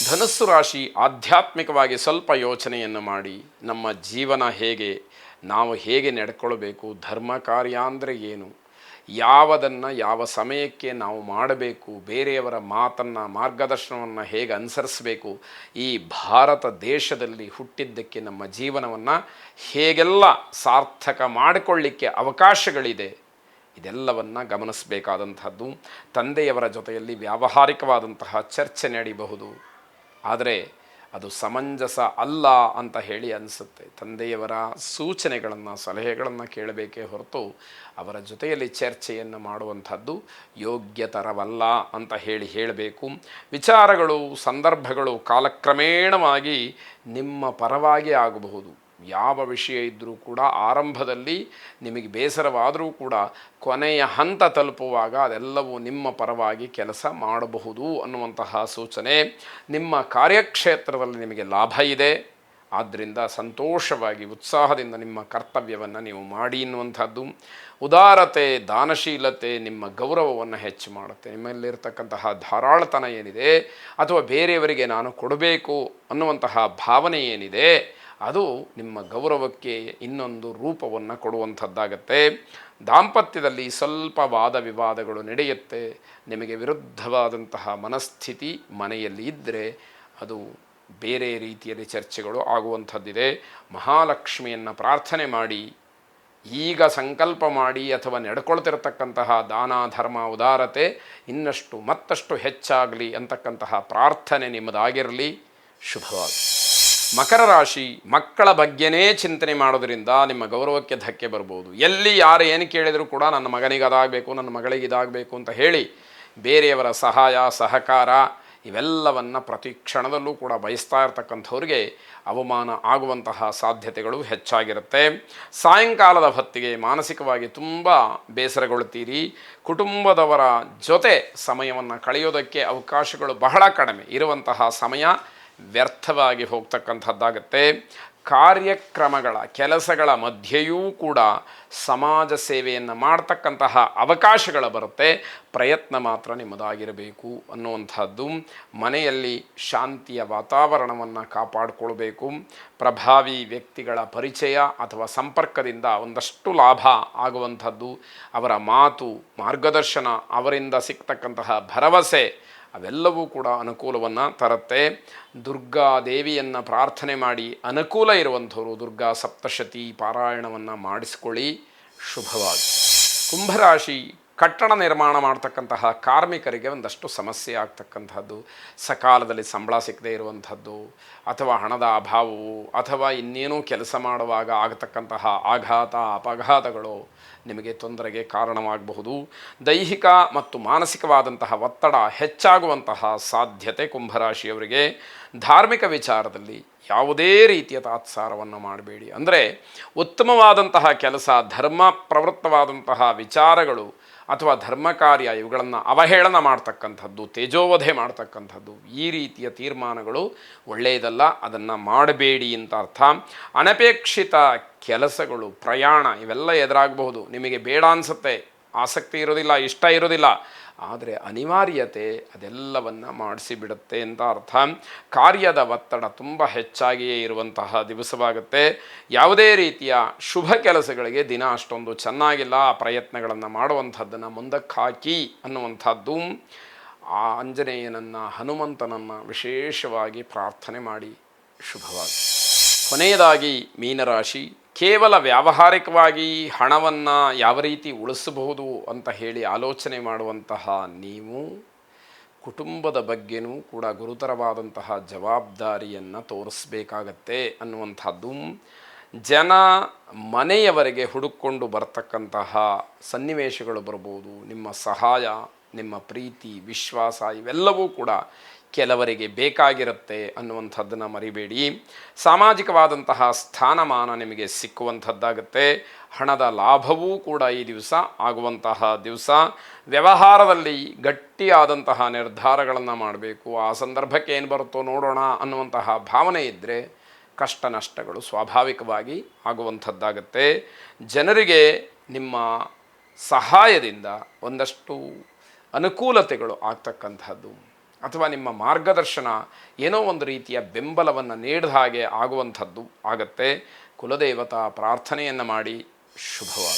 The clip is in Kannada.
ಧನಸ್ಸು ರಾಶಿ ಆಧ್ಯಾತ್ಮಿಕವಾಗಿ ಸ್ವಲ್ಪ ಯೋಚನೆಯನ್ನು ಮಾಡಿ ನಮ್ಮ ಜೀವನ ಹೇಗೆ, ನಾವು ಹೇಗೆ ನಡ್ಕೊಳ್ಬೇಕು, ಧರ್ಮ ಕಾರ್ಯ ಅಂದರೆ ಏನು, ಯಾವುದನ್ನು ಯಾವ ಸಮಯಕ್ಕೆ ನಾವು ಮಾಡಬೇಕು, ಬೇರೆಯವರ ಮಾತನ್ನು ಮಾರ್ಗದರ್ಶನವನ್ನು ಹೇಗೆ ಅನುಸರಿಸಬೇಕು, ಈ ಭಾರತ ದೇಶದಲ್ಲಿ ಹುಟ್ಟಿದ್ದಕ್ಕೆ ನಮ್ಮ ಜೀವನವನ್ನು ಹೇಗೆಲ್ಲ ಸಾರ್ಥಕ ಮಾಡಿಕೊಳ್ಳಿಕ್ಕೆ ಅವಕಾಶಗಳಿದೆ, ಇದೆಲ್ಲವನ್ನು ಗಮನಿಸಬೇಕಾದಂಥದ್ದು. ತಂದೆಯವರ ಜೊತೆಯಲ್ಲಿ ವ್ಯಾವಹಾರಿಕವಾದಂತಹ ಚರ್ಚೆ ನಡೀಬಹುದು, ಆದರೆ ಅದು ಸಮಂಜಸ ಅಲ್ಲ ಅಂತ ಹೇಳಿ ಅನಿಸುತ್ತೆ. ತಂದೆಯವರ ಸೂಚನೆಗಳನ್ನು ಸಲಹೆಗಳನ್ನು ಕೇಳಬೇಕೇ ಹೊರತು ಅವರ ಜೊತೆಯಲ್ಲಿ ಚರ್ಚೆಯನ್ನು ಮಾಡುವಂಥದ್ದು ಯೋಗ್ಯತರವಲ್ಲ ಅಂತ ಹೇಳಬೇಕು. ವಿಚಾರಗಳು ಸಂದರ್ಭಗಳು ಕಾಲಕ್ರಮೇಣವಾಗಿ ನಿಮ್ಮ ಪರವಾಗಿ ಆಗಬಹುದು. ಯಾವ ವಿಷಯ ಇದ್ದರೂ ಕೂಡ ಆರಂಭದಲ್ಲಿ ನಿಮಗೆ ಬೇಸರವಾದರೂ ಕೂಡ ಕೊನೆಯ ಹಂತ ತಲುಪುವಾಗ ಅದೆಲ್ಲವೂ ನಿಮ್ಮ ಪರವಾಗಿ ಕೆಲಸ ಮಾಡಬಹುದು ಅನ್ನುವಂತಹ ಸೂಚನೆ. ನಿಮ್ಮ ಕಾರ್ಯಕ್ಷೇತ್ರದಲ್ಲಿ ನಿಮಗೆ ಲಾಭ ಇದೆ, ಆದ್ದರಿಂದ ಸಂತೋಷವಾಗಿ ಉತ್ಸಾಹದಿಂದ ನಿಮ್ಮ ಕರ್ತವ್ಯವನ್ನು ನೀವು ಮಾಡಿ ಎನ್ನುವಂಥದ್ದು. ಉದಾರತೆ ದಾನಶೀಲತೆ ನಿಮ್ಮ ಗೌರವವನ್ನು ಹೆಚ್ಚು ಮಾಡುತ್ತೆ. ನಿಮ್ಮಲ್ಲಿರ್ತಕ್ಕಂತಹ ಧಾರಾಳತನ ಏನಿದೆ ಅಥವಾ ಬೇರೆಯವರಿಗೆ ನಾನು ಕೊಡಬೇಕು ಅನ್ನುವಂತಹ ಭಾವನೆ ಏನಿದೆ ಅದು ನಿಮ್ಮ ಗೌರವಕ್ಕೆ ಇನ್ನೊಂದು ರೂಪವನ್ನು ಕೊಡುವಂಥದ್ದಾಗತ್ತೆ. ದಾಂಪತ್ಯದಲ್ಲಿ ಸ್ವಲ್ಪ ವಾದ ವಿವಾದಗಳು ನಡೆಯುತ್ತೆ. ನಿಮಗೆ ವಿರುದ್ಧವಾದಂತಹ ಮನಸ್ಥಿತಿ ಮನೆಯಲ್ಲಿ ಇದ್ದರೆ ಅದು ಬೇರೆ ರೀತಿಯಲ್ಲಿ ಚರ್ಚೆಗಳು ಆಗುವಂಥದ್ದಿದೆ. ಮಹಾಲಕ್ಷ್ಮಿಯನ್ನು ಪ್ರಾರ್ಥನೆ ಮಾಡಿ, ಈಗ ಸಂಕಲ್ಪ ಮಾಡಿ ಅಥವಾ ನಡ್ಕೊಳ್ತಿರತಕ್ಕಂತಹ ದಾನ ಧರ್ಮ ಉದಾರತೆ ಇನ್ನಷ್ಟು ಮತ್ತಷ್ಟು ಹೆಚ್ಚಾಗಲಿ ಅಂತಕ್ಕಂತಹ ಪ್ರಾರ್ಥನೆ ನಿಮ್ಮದಾಗಿರಲಿ. ಶುಭವಾಗಿ. ಮಕರ ರಾಶಿ, ಮಕ್ಕಳ ಬಗ್ಗೆನೇ ಚಿಂತನೆ ಮಾಡೋದರಿಂದ ನಿಮ್ಮ ಗೌರವಕ್ಕೆ ಧಕ್ಕೆ ಬರ್ಬೋದು. ಎಲ್ಲಿ ಯಾರು ಏನು ಕೇಳಿದರೂ ಕೂಡ ನನ್ನ ಮಗನಿಗೆ ಅದಾಗಬೇಕು, ನನ್ನ ಮಗಳಿಗೆ ಇದಾಗಬೇಕು ಅಂತ ಹೇಳಿ ಬೇರೆಯವರ ಸಹಾಯ ಸಹಕಾರ ಇವೆಲ್ಲವನ್ನು ಪ್ರತಿ ಕ್ಷಣದಲ್ಲೂ ಕೂಡ ಬಯಸ್ತಾ ಇರತಕ್ಕಂಥವ್ರಿಗೆ ಅವಮಾನ ಆಗುವಂತಹ ಸಾಧ್ಯತೆಗಳು ಹೆಚ್ಚಾಗಿರುತ್ತೆ. ಸಾಯಂಕಾಲದ ಹೊತ್ತಿಗೆ ಮಾನಸಿಕವಾಗಿ ತುಂಬ ಬೇಸರಗೊಳ್ತೀರಿ. ಕುಟುಂಬದವರ ಜೊತೆ ಸಮಯವನ್ನು ಕಳೆಯೋದಕ್ಕೆ ಅವಕಾಶಗಳು ಬಹಳ ಕಡಿಮೆ. ಇರುವಂತಹ ಸಮಯ ವ್ಯರ್ಥವಾಗಿ ಹೋಗ್ತಕ್ಕಂಥದ್ದಾಗತ್ತೆ. ಕಾರ್ಯಕ್ರಮಗಳ ಕೆಲಸಗಳ ಮಧ್ಯೆಯೂ ಕೂಡ ಸಮಾಜ ಸೇವೆಯನ್ನು ಮಾಡ್ತಕ್ಕಂತಹ ಅವಕಾಶಗಳು ಬರುತ್ತೆ. ಪ್ರಯತ್ನ ಮಾತ್ರ ನಿಮ್ಮದಾಗಿರಬೇಕು ಅನ್ನುವಂಥದ್ದು. ಮನೆಯಲ್ಲಿ ಶಾಂತಿಯ ವಾತಾವರಣವನ್ನು ಕಾಪಾಡಿಕೊಳ್ಬೇಕು. ಪ್ರಭಾವಿ ವ್ಯಕ್ತಿಗಳ ಪರಿಚಯ ಅಥವಾ ಸಂಪರ್ಕದಿಂದ ಒಂದಷ್ಟು ಲಾಭ ಆಗುವಂಥದ್ದು. ಅವರ ಮಾತು ಮಾರ್ಗದರ್ಶನ, ಅವರಿಂದ ಸಿಗ್ತಕ್ಕಂತಹ ಭರವಸೆ ಅವೆಲ್ಲವೂ ಕೂಡ ಅನುಕೂಲವನ್ನು ತರುತ್ತೆ. ದುರ್ಗಾ ದೇವಿಯನ್ನು ಪ್ರಾರ್ಥನೆ ಮಾಡಿ ಅನುಕೂಲ ಇರುವಂಥವರು ದುರ್ಗಾ ಸಪ್ತಶತಿ ಪಾರಾಯಣವನ್ನು ಮಾಡಿಸ್ಕೊಳ್ಳಿ. ಶುಭವಾಗಿ. ಕುಂಭರಾಶಿ, ಕಟ್ಟಡ ನಿರ್ಮಾಣ ಮಾಡ್ತಕ್ಕಂತಹ ಕಾರ್ಮಿಕರಿಗೆ ಒಂದಷ್ಟು ಸಮಸ್ಯೆ ಆಗ್ತಕ್ಕಂಥದ್ದು. ಸಕಾಲದಲ್ಲಿ ಸಂಬಳ ಸಿಕ್ಕದೇ ಇರುವಂಥದ್ದು ಅಥವಾ ಹಣದ ಅಭಾವವು ಅಥವಾ ಇನ್ನೇನೂ ಕೆಲಸ ಮಾಡುವಾಗ ಆಗತಕ್ಕಂತಹ ಆಘಾತ ಅಪಘಾತಗಳು ನಿಮಗೆ ತೊಂದರೆಗೆ ಕಾರಣವಾಗಬಹುದು. ದೈಹಿಕ ಮತ್ತು ಮಾನಸಿಕವಾದಂತಹ ಒತ್ತಡ ಹೆಚ್ಚಾಗುವಂತಹ ಸಾಧ್ಯತೆ ಕುಂಭರಾಶಿಯವರಿಗೆ. ಧಾರ್ಮಿಕ ವಿಚಾರದಲ್ಲಿ ಯಾವುದೇ ರೀತಿಯ ತಾತ್ಸಾರವನ್ನು ಮಾಡಬೇಡಿ. ಅಂದರೆ ಉತ್ತಮವಾದಂತಹ ಕೆಲಸ, ಧರ್ಮ ಪ್ರವೃತ್ತವಾದಂತಹ ವಿಚಾರಗಳು ಅಥವಾ ಧರ್ಮ ಕಾರ್ಯ ಇವುಗಳನ್ನು ಅವಹೇಳನ ಮಾಡ್ತಕ್ಕಂಥದ್ದು, ತೇಜೋವಧೆ ಮಾಡ್ತಕ್ಕಂಥದ್ದು, ಈ ರೀತಿಯ ತೀರ್ಮಾನಗಳು ಒಳ್ಳೆಯದಲ್ಲ. ಅದನ್ನು ಮಾಡಬೇಡಿ ಅಂತ ಅರ್ಥ. ಅನಪೇಕ್ಷಿತ ಕೆಲಸಗಳು, ಪ್ರಯಾಣ ಇವೆಲ್ಲ ಎದುರಾಗಬಹುದು. ನಿಮಗೆ ಬೇಡ ಅನಿಸುತ್ತೆ, ಆಸಕ್ತಿ ಇರೋದಿಲ್ಲ, ಇಷ್ಟ ಇರೋದಿಲ್ಲ, ಆದರೆ ಅನಿವಾರ್ಯತೆ ಅದೆಲ್ಲವನ್ನು ಮಾಡಿಸಿಬಿಡುತ್ತೆ ಅಂತ ಅರ್ಥ. ಕಾರ್ಯದ ಒತ್ತಡ ತುಂಬ ಹೆಚ್ಚಾಗಿಯೇ ಇರುವಂತಹ ದಿವಸವಾಗುತ್ತೆ. ಯಾವುದೇ ರೀತಿಯ ಶುಭ ಕೆಲಸಗಳಿಗೆ ದಿನ ಅಷ್ಟೊಂದು ಚೆನ್ನಾಗಿಲ್ಲ. ಆ ಪ್ರಯತ್ನಗಳನ್ನು ಮಾಡುವಂಥದ್ದನ್ನು ಮುಂದಕ್ಕೆ ಹಾಕಿ ಅನ್ನುವಂಥದ್ದು. ಆ ಆಂಜನೇಯನನ್ನು ಹನುಮಂತನನ್ನು ವಿಶೇಷವಾಗಿ ಪ್ರಾರ್ಥನೆ ಮಾಡಿ. ಶುಭವಾಗಿ. ಕೊನೆಯದಾಗಿ ಮೀನರಾಶಿ, ಕೇವಲ ವ್ಯಾವಹಾರಿಕವಾಗಿ ಹಣವನ್ನು ಯಾವ ರೀತಿ ಉಳಿಸಬಹುದು ಅಂತ ಹೇಳಿ ಆಲೋಚನೆ ಮಾಡುವಂತಹ ನೀವು ಕುಟುಂಬದ ಬಗ್ಗೆನೂ ಕೂಡ ಗುರುತರವಾದಂತಹ ಜವಾಬ್ದಾರಿಯನ್ನು ತೋರಿಸಬೇಕಾಗತ್ತೆ ಅನ್ನುವಂಥದ್ದು. ಜನ ಮನೆಯವರೆಗೆ ಹುಡುಕೊಂಡು ಬರ್ತಕ್ಕಂತಹ ಸನ್ನಿವೇಶಗಳು ಬರ್ಬೋದು. ನಿಮ್ಮ ಸಹಾಯ, ನಿಮ್ಮ ಪ್ರೀತಿ, ವಿಶ್ವಾಸ ಇವೆಲ್ಲವೂ ಕೂಡ ಕೆಲವರಿಗೆ ಬೇಕಾಗಿರುತ್ತೆ ಅನ್ನುವಂಥದ್ದನ್ನು ಮರಿಬೇಡಿ. ಸಾಮಾಜಿಕವಾದಂತಹ ಸ್ಥಾನಮಾನ ನಿಮಗೆ ಸಿಕ್ಕುವಂಥದ್ದಾಗುತ್ತೆ. ಹಣದ ಲಾಭವೂ ಕೂಡ ಈ ದಿವಸ ಆಗುವಂತಹ ದಿವಸ. ವ್ಯವಹಾರದಲ್ಲಿ ಗಟ್ಟಿಯಾದಂತಹ ನಿರ್ಧಾರಗಳನ್ನು ಮಾಡಬೇಕು. ಆ ಸಂದರ್ಭಕ್ಕೆ ಏನು ಬರುತ್ತೋ ನೋಡೋಣ ಅನ್ನುವಂತಹ ಭಾವನೆ ಇದ್ದರೆ ಕಷ್ಟ ನಷ್ಟಗಳು ಸ್ವಾಭಾವಿಕವಾಗಿ ಆಗುವಂಥದ್ದಾಗತ್ತೆ. ಜನರಿಗೆ ನಿಮ್ಮ ಸಹಾಯದಿಂದ ಒಂದಷ್ಟು ಅನುಕೂಲತೆಗಳು ಆಗ್ತಕ್ಕಂಥದ್ದು. ಅಥವಾ ನಿಮ್ಮ ಮಾರ್ಗದರ್ಶನ ಏನೋ ಒಂದು ರೀತಿಯ ಬೆಂಬಲವನ್ನು ನೀಡಿದ ಹಾಗೆ ಆಗುವಂಥದ್ದು ಆಗತ್ತೆ. ಕುಲದೇವತಾ ಪ್ರಾರ್ಥನೆಯನ್ನು ಮಾಡಿ. ಶುಭವಾಗಲಿ.